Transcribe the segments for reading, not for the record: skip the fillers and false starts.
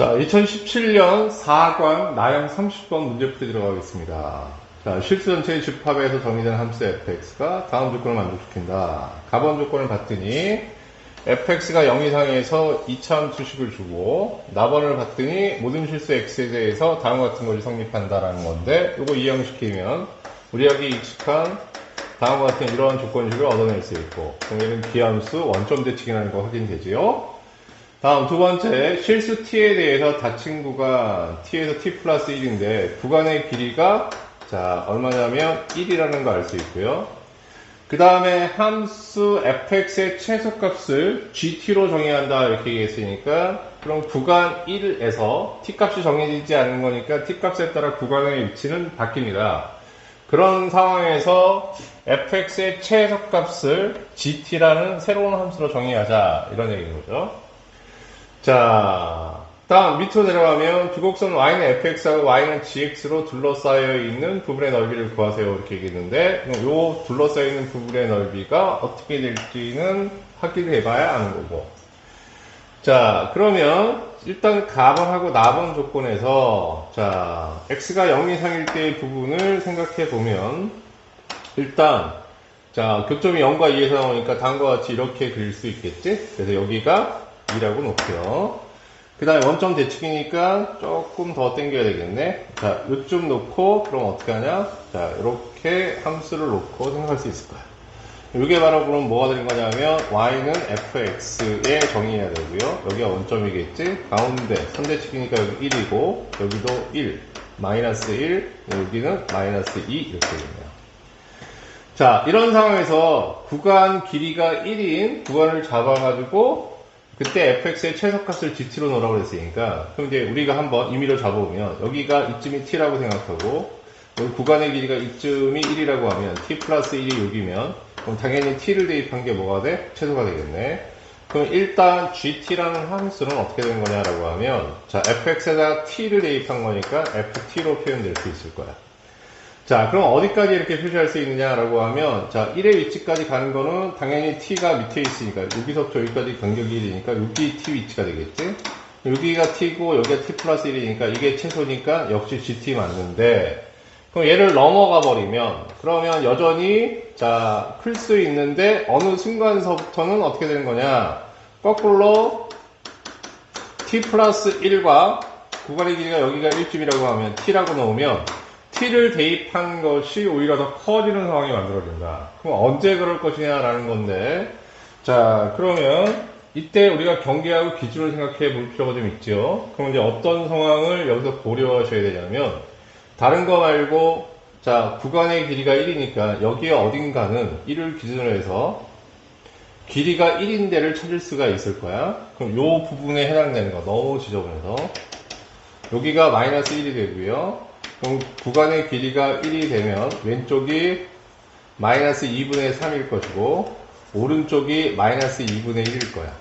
자, 2017년 4관 나형 30번 문제풀이 들어가겠습니다. 자, 실수 전체의 집합에서 정의된 함수 fx가 다음 조건을 만족시킨다. 가번 조건을 봤더니 fx가 0 이상에서 이차함수식을 주고 나번을 봤더니 모든 실수 x에 대해서 다음과 같은 것이 성립한다라는 건데 이거 이항시키면 우리에게 익숙한 다음과 같은 이러한 조건식을 얻어낼 수 있고 얘는 기함수 원점 대칭이라는 거 확인되지요. 다음 두 번째, 실수 t에 대해서 닫힌 구간 t에서 t 플러스 1인데 구간의 길이가 자 얼마냐면 1이라는 거 알 수 있고요. 그 다음에 함수 fx의 최소값을 gt로 정의한다 이렇게 얘기했으니까 그럼 구간 1에서 t값이 정해지지 않는 거니까 t값에 따라 구간의 위치는 바뀝니다. 그런 상황에서 fx의 최소값을 gt라는 새로운 함수로 정의하자 이런 얘기인 거죠. 자, 다음 밑으로 내려가면 두 곡선 y는 fx하고 y는 gx로 둘러싸여 있는 부분의 넓이를 구하세요 이렇게 얘기했는데 이 둘러싸여 있는 부분의 넓이가 어떻게 될지는 확인해 봐야 아는 거고. 자, 그러면 일단 가번하고 나번 조건에서 자 x가 0 이상일 때의 부분을 생각해 보면 일단 자 교점이 0과 2에서 나오니까 다음과 같이 이렇게 그릴 수 있겠지? 그래서 여기가 2라고 놓고요. 그 다음에 원점 대칭이니까 조금 더 당겨야 되겠네. 자, 요쯤 놓고, 그럼 어떻게 하냐? 자, 이렇게 함수를 놓고 생각할 수 있을 거야. 이게 바로 그럼 뭐가 되는 거냐면, y는 fx에 정의해야 되고요. 여기가 원점이겠지? 가운데, 선대칭이니까 여기 1이고, 여기도 1, 마이너스 1, 여기는 마이너스 2, 이렇게 되겠네요. 자, 이런 상황에서 구간 길이가 1인 구간을 잡아가지고, 그때 fx의 최소값을 gt로 넣으라고 그랬으니까 그럼 이제 우리가 한번 임의로 잡아보면 여기가 이쯤이 t라고 생각하고 여기 구간의 길이가 이쯤이 1이라고 하면 t 플러스 1이 여기면 그럼 당연히 t를 대입한 게 뭐가 돼? 최소가 되겠네. 그럼 일단 gt라는 함수는 어떻게 되는 거냐라고 하면 자 fx에다 t를 대입한 거니까 ft로 표현될 수 있을 거야. 자, 그럼 어디까지 이렇게 표시할 수 있느냐라고 하면, 자, 1의 위치까지 가는 거는 당연히 t가 밑에 있으니까, 여기서부터 여기까지 간격이 1이니까, 여기 t 위치가 되겠지? 여기가 t고, 여기가 t 플러스 1이니까, 이게 최소니까, 역시 gt 맞는데, 그럼 얘를 넘어가 버리면, 그러면 여전히, 자, 클 수 있는데, 어느 순간서부터는 어떻게 되는 거냐? 거꾸로, t 플러스 1과 구간의 길이가 여기가 1쯤이라고 하면, t라고 넣으면, t를 대입한 것이 오히려 더 커지는 상황이 만들어진다. 그럼 언제 그럴 것이냐라는 건데, 자, 그러면 이때 우리가 경계하고 기준을 생각해 볼 필요가 좀 있죠. 그럼 이제 어떤 상황을 여기서 고려하셔야 되냐면, 다른 거 말고, 자, 구간의 길이가 1이니까 여기에 어딘가는 1을 기준으로 해서 길이가 1인 데를 찾을 수가 있을 거야. 그럼 요 부분에 해당되는 거 너무 지저분해서 여기가 마이너스 1이 되고요. 그럼 구간의 길이가 1이 되면 왼쪽이 마이너스 2분의 3일 것이고 오른쪽이 마이너스 2분의 1일 거야.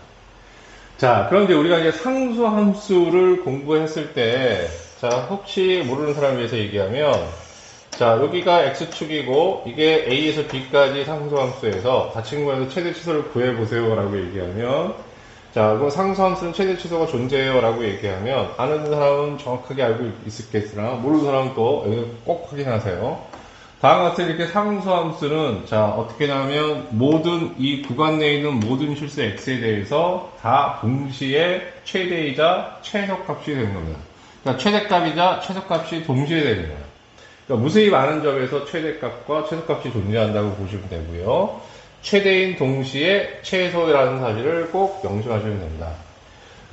자, 그런데 우리가 이제 상수 함수를 공부했을 때 자, 혹시 모르는 사람을 위해서 얘기하면 자, 여기가 x축이고 이게 a에서 b까지 상수 함수에서 닫힌 구간에서 최대 치수를 구해보세요 라고 얘기하면 자, 그럼 상수함수는 최대 치수가 존재해요 라고 얘기하면 아는 사람은 정확하게 알고 있겠으나 모르는 사람은 또 여기서 꼭 확인하세요. 다음과 같이 이렇게 상수함수는 자 어떻게 하냐면 모든 이 구간 내에 있는 모든 실수 x에 대해서 다 동시에 최대이자 최소값이 되는 겁니다. 그러니까 최대값이자 최소값이 동시에 되는 거예요. 그러니까 무수히 많은 점에서 최대값과 최소값이 존재한다고 보시면 되고요. 최대인 동시에 최소라는 사실을 꼭 명심하시면 됩니다.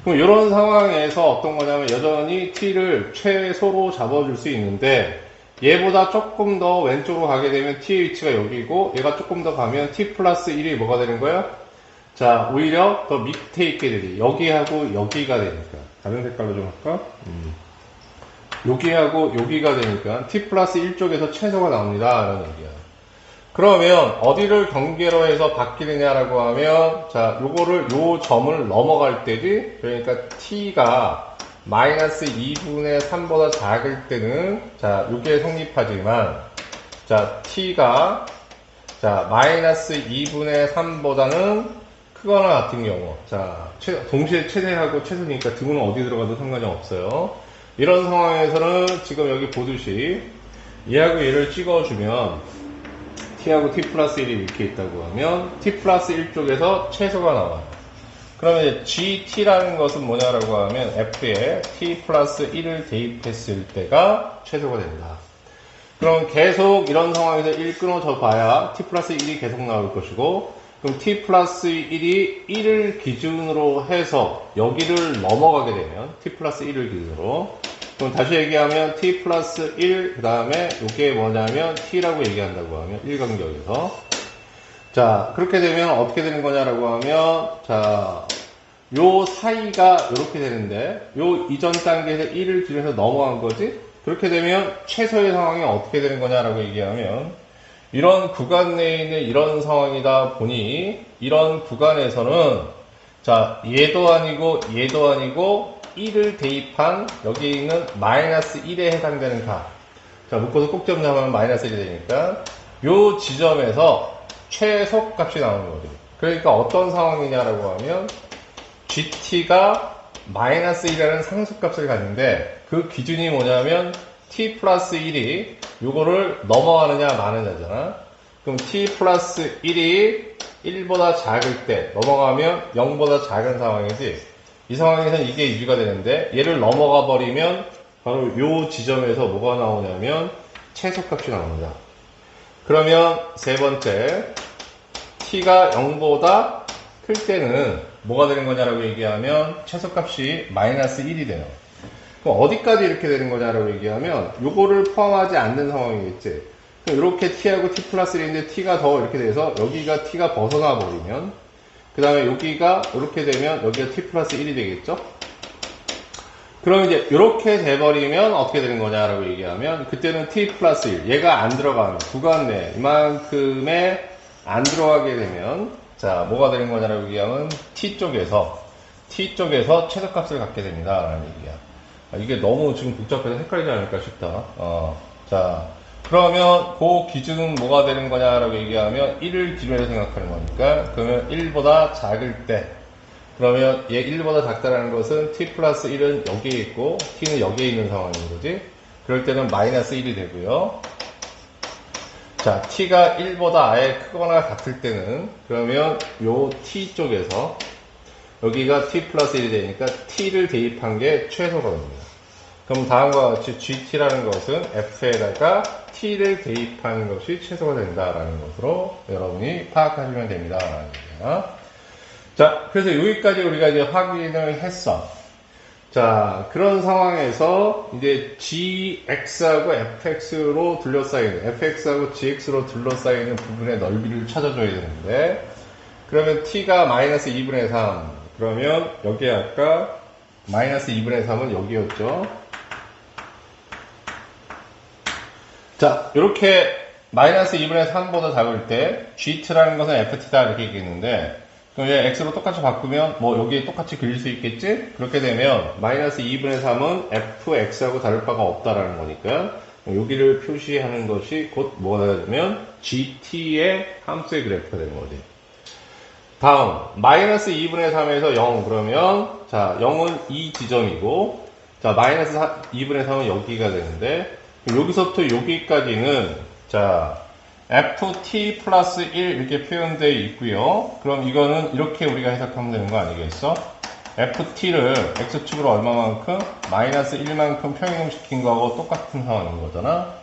그럼 이런 상황에서 어떤 거냐면 여전히 t를 최소로 잡아줄 수 있는데 얘보다 조금 더 왼쪽으로 가게 되면 t의 위치가 여기고 얘가 조금 더 가면 t 플러스 1이 뭐가 되는 거야? 자 오히려 더 밑에 있게 되지. 여기하고 여기가 되니까 다른 색깔로 좀 할까? 여기하고 여기가 되니까 t 플러스 1 쪽에서 최소가 나옵니다 라는 얘기야. 그러면 어디를 경계로 해서 바뀌느냐라고 하면 자 요거를 요 점을 넘어갈 때지 그러니까 t가 마이너스 2분의 3보다 작을 때는 자 요게 성립하지만 자 t가 자 마이너스 2분의 3보다는 크거나 같은 경우, 자, 동시에 최대하고 최소니까 등호는 어디 들어가도 상관이 없어요. 이런 상황에서는 지금 여기 보듯이 얘하고 얘를 찍어주면 t하고 t 플러스 1이 이렇게 있다고 하면 t 플러스 1 쪽에서 최소가 나와요. 그러면 이제 gt라는 것은 뭐냐라고 하면 f에 t 플러스 1을 대입했을 때가 최소가 된다. 그럼 계속 이런 상황에서 1 끊어져 봐야 t 플러스 1이 계속 나올 것이고, 그럼 t 플러스 1이 1을 기준으로 해서 여기를 넘어가게 되면 t 플러스 1을 기준으로, 그럼 다시 얘기하면 t 플러스 1 그 다음에 이게 뭐냐면 t라고 얘기한다고 하면 1간격에서, 자 그렇게 되면 어떻게 되는 거냐라고 하면, 자 요 사이가 이렇게 되는데 요 이전 단계에서 1을 기준해서 넘어간 거지. 그렇게 되면 최소의 상황이 어떻게 되는 거냐라고 얘기하면, 이런 구간 내에 있는 이런 상황이다 보니 이런 구간에서는 자 얘도 아니고 얘도 아니고 1을 대입한 여기 있는 마이너스 1에 해당되는 값, 자 묶어서 꼭지점 잡으면 마이너스 1이 되니까 요 지점에서 최소값이 나오는 거죠. 그러니까 어떤 상황이냐라고 하면 gt가 마이너스 1이라는 상수값을 갖는데 그 기준이 뭐냐면 t 플러스 1이 요거를 넘어가느냐 마느냐잖아. 그럼 t 플러스 1이 1보다 작을 때 넘어가면 0보다 작은 상황이지. 이 상황에서는 이게 유지가 되는데 얘를 넘어가 버리면 바로 요 지점에서 뭐가 나오냐면 최소값이 나옵니다. 그러면 세 번째, t가 0보다 클 때는 뭐가 되는 거냐라고 얘기하면 최소값이 마이너스 1이 돼요. 그럼 어디까지 이렇게 되는 거냐라고 얘기하면 요거를 포함하지 않는 상황이겠지. 그럼 이렇게 t하고 t 플러스 1인데 t가 더 이렇게 돼서 여기가 t가 벗어나 버리면, 그 다음에 여기가 이렇게 되면 여기가 t 플러스 1이 되겠죠. 그럼 이제 이렇게 돼버리면 어떻게 되는 거냐라고 얘기하면 그때는 t 플러스 1, 얘가 안 들어가는 구간 내 이만큼에 안 들어가게 되면 자 뭐가 되는 거냐라고 얘기하면 t 쪽에서 최소값을 갖게 됩니다 라는 얘기야. 이게 너무 지금 복잡해서 헷갈리지 않을까 싶다. 자 그러면 그 기준은 뭐가 되는 거냐라고 얘기하면 1을 기준으로 생각하는 거니까, 그러면 1보다 작을 때, 그러면 얘 1보다 작다라는 것은 t 플러스 1은 여기에 있고 t는 여기에 있는 상황인 거지. 그럴 때는 마이너스 1이 되고요. 자 t가 1보다 아예 크거나 같을 때는 그러면 요 t 쪽에서 여기가 t 플러스 1이 되니까 t를 대입한 게 최소가 됩니다. 그럼 다음과 같이 gt라는 것은 f에다가 t를 대입하는 것이 최소가 된다라는 것으로 여러분이 파악하시면 됩니다. 라는 얘기야. 자, 그래서 여기까지 우리가 이제 확인을 했어. 자, 그런 상황에서 이제 gx하고 fx로 둘러싸이는, fx하고 gx로 둘러싸이는 부분의 넓이를 찾아줘야 되는데, 그러면 t가 마이너스 2분의 3, 그러면 여기 아까 마이너스 2분의 3은 여기였죠. 자, 이렇게 마이너스 2분의 3보다 작을 때 gt라는 것은 ft다 이렇게 얘기했는데, 그럼 얘 x로 똑같이 바꾸면 뭐 여기에 똑같이 그릴 수 있겠지? 그렇게 되면 마이너스 2분의 3은 fx하고 다를 바가 없다라는 거니까 여기를 표시하는 것이 곧 뭐가 되면 gt의 함수의 그래프가 되는 거지. 다음 마이너스 2분의 3에서 0 그러면 자 0은 이 지점이고, 자 마이너스 2분의 3은 여기가 되는데, 여기서부터 여기까지는 자 ft 플러스 1 이렇게 표현되어 있고요. 그럼 이거는 이렇게 우리가 해석하면 되는 거 아니겠어? ft를 x축으로 얼마만큼? 마이너스 1만큼 평행시킨 거하고 똑같은 상황인 거잖아.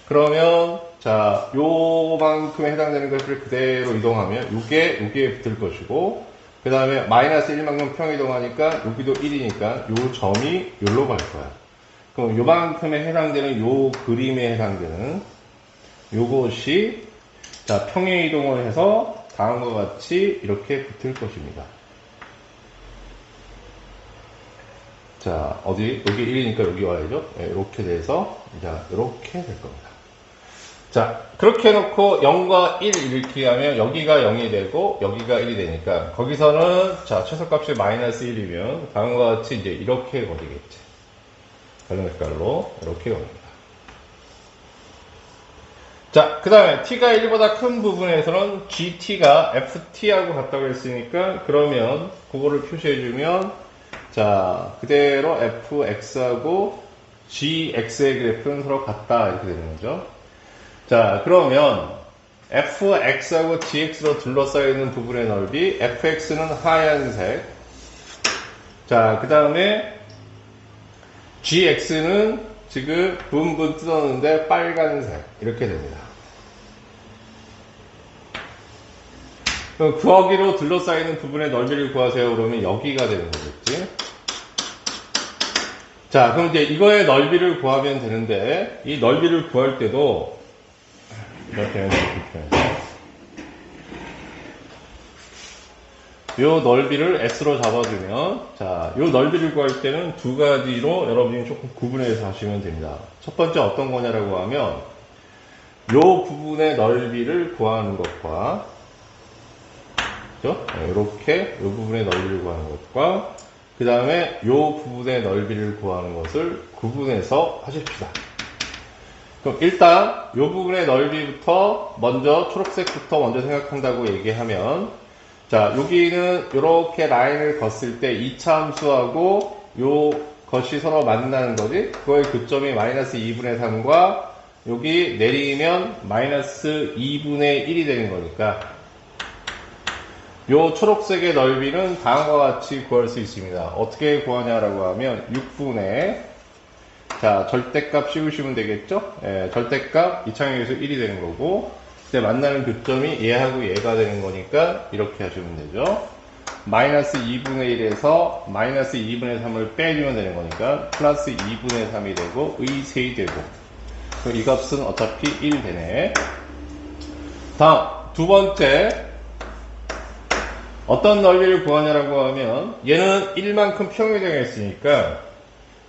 그러면 자 요만큼에 해당되는 것을 그대로 이동하면 여기에 붙을 것이고, 그 다음에 마이너스 1만큼 평이동하니까 여기도 1이니까 요 점이 여기로 갈 거야. 그럼 요만큼에 해당되는 요 그림에 해당되는 요것이 자 평행 이동을 해서 다음과 같이 이렇게 붙을 것입니다. 자 어디 여기 1이니까 여기 와야죠. 네, 이렇게 돼서 자 이렇게 될 겁니다. 자 그렇게 해놓고 0과 1 이렇게 하면 여기가 0이 되고 여기가 1이 되니까 거기서는 자 최소값이 마이너스 1이면 다음과 같이 이제 이렇게 거리겠지. 밝은 색깔로 이렇게 겁니다. 자, 그 다음에 t가 1보다 큰 부분에서는 gt가 ft하고 같다고 했으니까 그러면 그거를 표시해주면 자, 그대로 fx하고 gx의 그래프는 서로 같다 이렇게 되는 거죠. 자, 그러면 fx하고 gx로 둘러싸여 있는 부분의 넓이 fx는 하얀색, 자, 그 다음에 gx는 지금 분분 뜯었는데 빨간색 이렇게 됩니다. 그럼 구하기로 둘러싸이는 부분의 넓이를 구하세요. 그러면 여기가 되는 거겠지. 자, 그럼 이제 이거의 넓이를 구하면 되는데 이 넓이를 구할 때도 이렇게 요 넓이를 s로 잡아주면 자, 요 넓이를 구할 때는 두 가지로 여러분이 조금 구분해서 하시면 됩니다. 첫 번째 어떤 거냐라고 하면 요 부분의 넓이를 구하는 것과 그죠? 이렇게 요 부분의 넓이를 구하는 것과 그 다음에 요 부분의 넓이를 구하는 것을 구분해서 하십시다. 그럼 일단 요 부분의 넓이부터 먼저 초록색부터 먼저 생각한다고 얘기하면 자, 여기는 이렇게 라인을 걷을 때 이차 함수하고 요 것이 서로 만나는 거지. 그거의 교점이 마이너스 2분의 3과 여기 내리면 마이너스 2분의 1이 되는 거니까 요 초록색의 넓이는 다음과 같이 구할 수 있습니다. 어떻게 구하냐라고 하면 6분의 자, 절대값 씌우시면 되겠죠? 예, 절대값 이창역에서 1이 되는 거고 그때 만나는 교점이 얘하고 얘가 되는 거니까 이렇게 하시면 되죠. 마이너스 2분의 1에서 마이너스 2분의 3을 빼주면 되는 거니까 플러스 2분의 3이 되고 의세이 되고 그럼 이 값은 어차피 1 되네. 다음 두 번째 어떤 넓이를 구하냐라고 하면 얘는 1만큼 평행되어 있으니까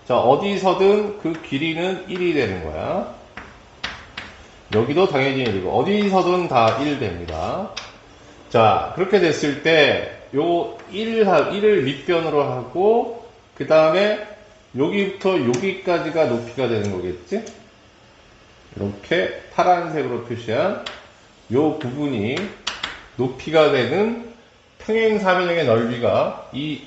자, 어디서든 그 길이는 1이 되는 거야. 여기도 당연히 1이고 어디서든 다 1 됩니다. 자, 그렇게 됐을 때 요 1을 밑변으로 하고 그 다음에 여기부터 여기까지가 높이가 되는 거겠지? 이렇게 파란색으로 표시한 요 부분이 높이가 되는 평행사변형의 넓이가 이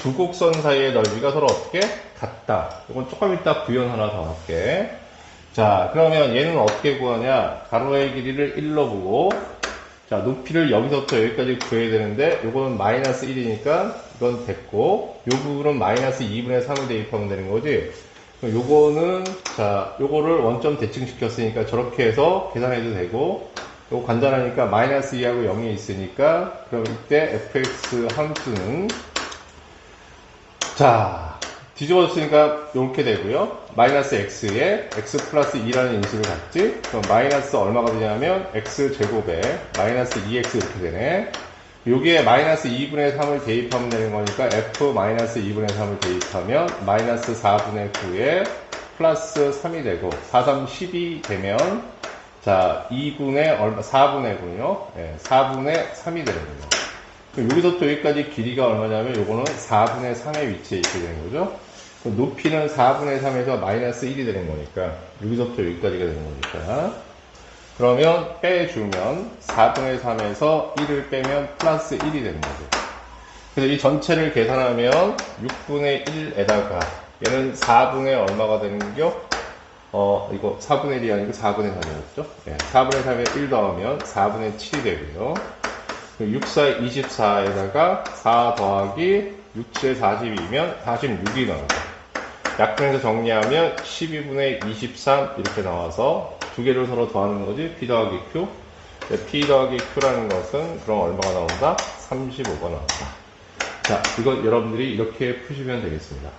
두 곡선 사이의 넓이가 서로 어떻게 같다. 이건 조금 이따 구현 하나 더 할게. 자, 그러면 얘는 어떻게 구하냐? 가로의 길이를 1로 보고 자, 높이를 여기서부터 여기까지 구해야 되는데 요거는 마이너스 1이니까 이건 됐고 요 부분은 마이너스 2분의 3을 대입하면 되는 거지. 요거는 자, 요거를 원점 대칭시켰으니까 저렇게 해서 계산해도 되고 요거 간단하니까 마이너스 2하고 0이 있으니까 그럼 이때 fx 함수는 자 뒤집어졌으니까 이렇게 되고요. 마이너스 x에 x 플러스 2라는 인수를 갖지. 그럼 마이너스 얼마가 되냐면 x 제곱에 마이너스 2x 이렇게 되네. 여기에 마이너스 2분의 3을 대입하면 되는 거니까 f 마이너스 2분의 3을 대입하면 마이너스 4분의 9에 플러스 3이 되고 4, 3, 10이 되면 자 2분의 얼마 4분의 9요. 네, 4분의 3이 되는 거죠. 여기서부터 여기까지 길이가 얼마냐면 요거는 4분의 3의 위치에 있게 되는 거죠. 높이는 4분의 3에서 마이너스 1이 되는 거니까 여기서부터 여기까지가 되는 거니까 그러면 빼주면 4분의 3에서 1을 빼면 플러스 1이 되는 거죠. 그래서 이 전체를 계산하면 6분의 1에다가 얘는 4분의 얼마가 되는겨? 이거 4분의 1이 아니고 4분의 3이었죠? 네, 4분의 3에 1 더하면 4분의 7이 되고요. 6, 4, 24에다가 4 더하기 6, 7, 40이면 46이 나오죠. 약분해서 정리하면 12분의 23 이렇게 나와서 두 개를 서로 더하는 거지. P 더하기 Q. P 더하기 Q라는 것은 그럼 얼마가 나온다? 35가 나온다. 자, 이건 여러분들이 이렇게 푸시면 되겠습니다.